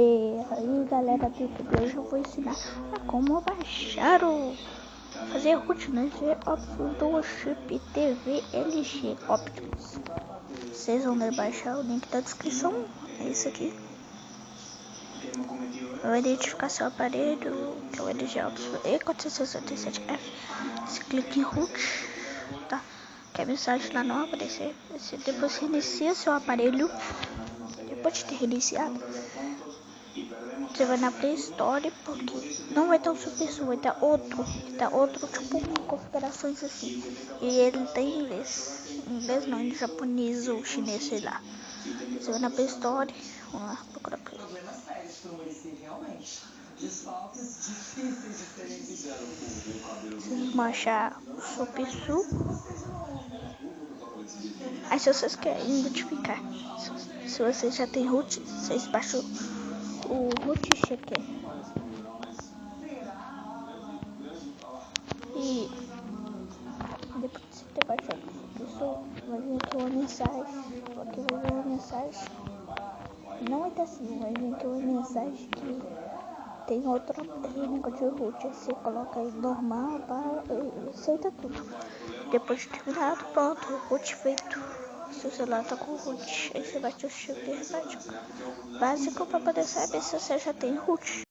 E aí galera do YouTube, hoje eu vou ensinar a como baixar fazer root no Optimus do Chip TV LG Optimus. Vocês vão baixar o link da descrição, é isso aqui. Vai identificar seu aparelho, que é o LG Optimus E467F. Você clica em root, tá? Que a mensagem lá não vai aparecer. Depois você inicia seu aparelho. Depois de ter reiniciado, você vai na Play Store, porque não vai ter um Super Sul, vai ter outro tipo com configurações assim. E ele tem inglês. Inglês não, em japonês ou chinês, sei lá. Você vai na Play Store, vamos lá, procurar Play. Vocês vão achar o Super Sul. Aí se vocês querem modificar, se vocês já tem root, vocês baixam o root checker. E depois de você ter baixado isso, vai vir aqui uma mensagem. Aqui vai vir uma mensagem. Não vai estar assim, vai vir aqui uma mensagem que tem outro negócio de root. Aí você coloca aí normal, aceita tudo. Depois de terminado, pronto, o root feito. Seu celular tá com root. Aí você bate o chip básico para poder saber se você já tem root.